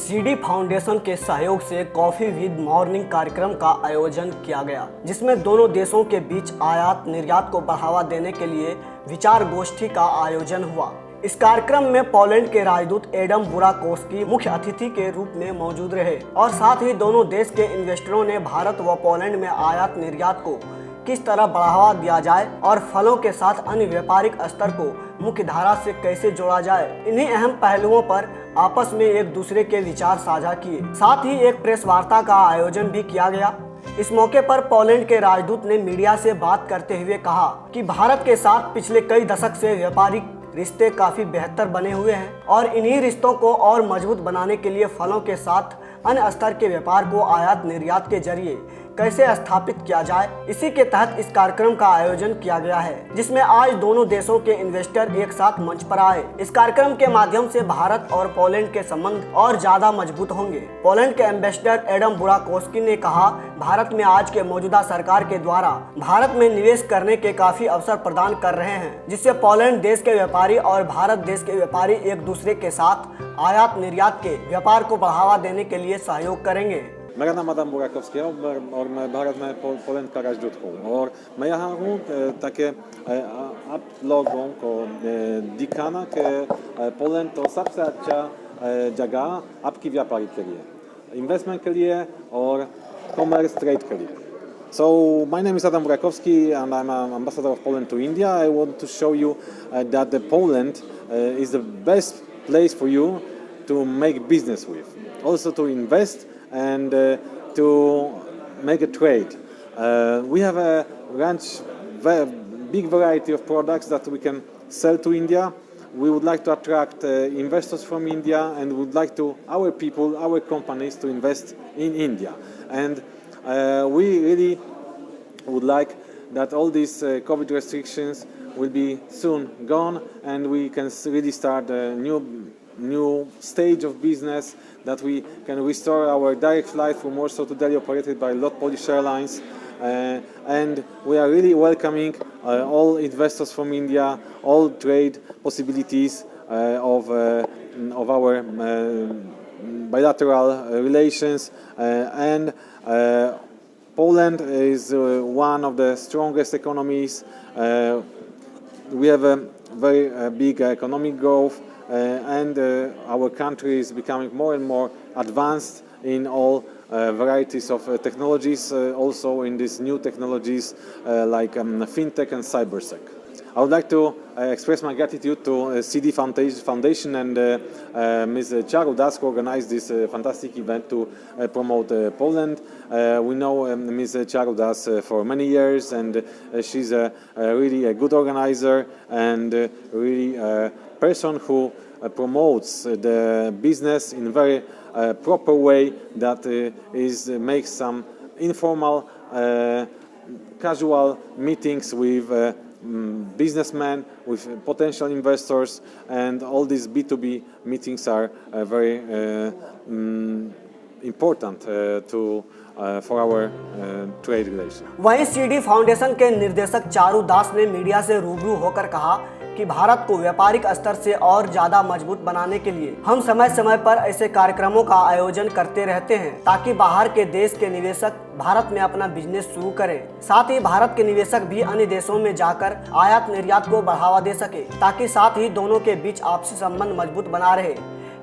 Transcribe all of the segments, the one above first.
CD foundation के सहयोग से कॉफी विद मॉर्निंग कार्यक्रम का आयोजन किया गया, जिसमें दोनों देशों के बीच आयात निर्यात को बढ़ावा देने के लिए विचार गोष्ठी का आयोजन हुआ। इस कार्यक्रम में पोलैंड के राजदूत एडम बुराकोव्स्की मुख्य अतिथि के रूप में मौजूद रहे और साथ ही दोनों देश के इन्वेस्टरों ने भारत व पोलैंड में आयात निर्यात को किस तरह बढ़ावा दिया जाए और फलों के साथ अन्य व्यापारिक स्तर को मुख्य धारा से कैसे जोड़ा जाए, इन्हीं अहम पहलुओं पर आपस में एक दूसरे के विचार साझा किए। साथ ही एक प्रेस वार्ता का आयोजन भी किया गया। इस मौके पर पोलैंड के राजदूत ने मीडिया से बात करते हुए कहा कि भारत के साथ पिछले कई दशक से व्यापारिक रिश्ते काफी बेहतर बने हुए हैं और इन्हीं रिश्तों को और मजबूत बनाने के लिए फलों के साथ अन्य स्तर के व्यापार को आयात निर्यात के जरिए कैसे स्थापित किया जाए, इसी के तहत इस कार्यक्रम का आयोजन किया गया है, जिसमें आज दोनों देशों के इन्वेस्टर एक साथ मंच पर आए। इस कार्यक्रम के माध्यम से भारत और पोलैंड के संबंध और ज्यादा मजबूत होंगे। पोलैंड के एम्बेसडर एडम बुराकोव्स्की ने कहा, भारत में आज के मौजूदा सरकार के द्वारा भारत में निवेश करने के काफी अवसर प्रदान कर रहे हैं, जिससे पोलैंड देश के व्यापारी और भारत देश के व्यापारी एक दूसरे के साथ आयात निर्यात के व्यापार को बढ़ावा देने के लिए सहयोग करेंगे। मेरा नाम आदम बुराकोव्स्की है और मैं भारत में पोलैंड का राजदूत हूँ और मैं यहाँ हूँ ताकि आप लोगों को दिखाना कि पोलैंड तो सबसे अच्छा जगह आपकी व्यापारी के लिए, इन्वेस्टमेंट के लिए और कॉमर्स ट्रेड के लिए। So my name is Adam Burakowski and I'm an ambassador of Poland to India. I want to show you that Poland is the best place for you to make business with, also to invest and to make a trade. We have a big variety of products that we can sell to India. We would like to attract investors from India and would like to our people, our companies to invest in India. And we really would like that all these COVID restrictions will be soon gone and we can really start a new stage of business, that we can restore our direct flight from Warsaw to Delhi operated by LOT Polish Airlines. And we are really welcoming all investors from India, all trade possibilities of our bilateral relations. And Poland is one of the strongest economies. We have a very big economic growth. And our country is becoming more and more advanced in all varieties of technologies, also in these new technologies like fintech and cybersec. I would like to express my gratitude to CD Foundation and Ms. Charu Das, who organized this fantastic event to promote Poland. We know Ms. Charu Das for many years, and she's really a good organizer and really a person who promotes the business in a very proper way that makes some informal, casual meetings with businessmen, with potential investors, and all these B2B meetings are very important for our trade relations. वहीं CD foundation के निर्देशक चारू दास ने media से रूबरू होकर कहा कि भारत को व्यापारिक स्तर से और ज्यादा मजबूत बनाने के लिए हम समय समय पर ऐसे कार्यक्रमों का आयोजन करते रहते हैं, ताकि बाहर के देश के निवेशक भारत में अपना बिजनेस शुरू करें। साथ ही भारत के निवेशक भी अन्य देशों में जाकर आयात निर्यात को बढ़ावा दे सके, ताकि साथ ही दोनों के बीच आपसी संबंध मजबूत बना रहे।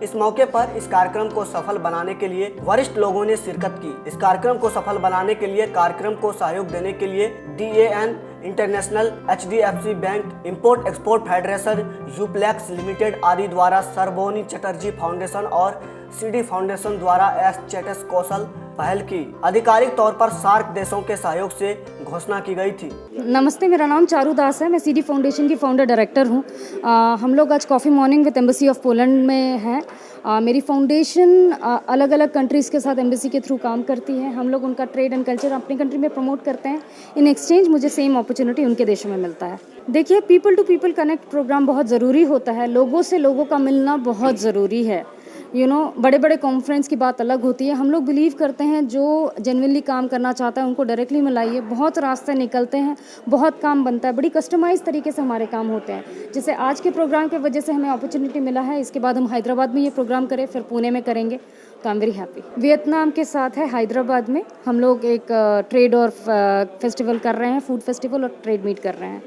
इस मौके पर इस कार्यक्रम को सफल बनाने के लिए वरिष्ठ लोगों ने शिरकत की। इस कार्यक्रम को सफल बनाने के लिए कार्यक्रम को सहयोग देने के लिए DAN international, HDFC bank, import export federation, Uflex limited आदि द्वारा सरबोनी चटर्जी फाउंडेशन और सीडी फाउंडेशन द्वारा एस चेटस कौशल पहल की आधिकारिक तौर पर सार्क देशों के सहयोग से घोषणा की गई थी। नमस्ते, मेरा नाम चारू दास है। मैं सीडी फाउंडेशन की फाउंडर डायरेक्टर हूँ। हम लोग आज coffee morning with embassy of Poland में हैं। मेरी फाउंडेशन अलग अलग कंट्रीज़ के साथ एम्बेसी के थ्रू काम करती है। हम लोग उनका ट्रेड एंड कल्चर अपनी कंट्री में प्रमोट करते हैं। इन एक्सचेंज मुझे सेम अपॉर्चुनिटी उनके देशों में मिलता है। देखिए, people to people connect program बहुत ज़रूरी होता है। लोगों से लोगों का मिलना बहुत ज़रूरी है। बड़े बड़े कॉन्फ्रेंस की बात अलग होती है। हम लोग बिलीव करते हैं जो जेन्युइनली काम करना चाहता है उनको डायरेक्टली मिलाइए। बहुत रास्ते निकलते हैं, बहुत काम बनता है, बड़ी कस्टमाइज तरीके से हमारे काम होते हैं। जैसे आज के प्रोग्राम की वजह से हमें अपॉर्चुनिटी मिला है, इसके बाद हम हैदराबाद में ये प्रोग्राम करें, फिर पुणे में करेंगे, तो I am very happy. Vietnam के साथ है हैदराबाद में हम लोग एक ट्रेड और फेस्टिवल कर रहे हैं, फूड फेस्टिवल और ट्रेड मीट कर रहे हैं।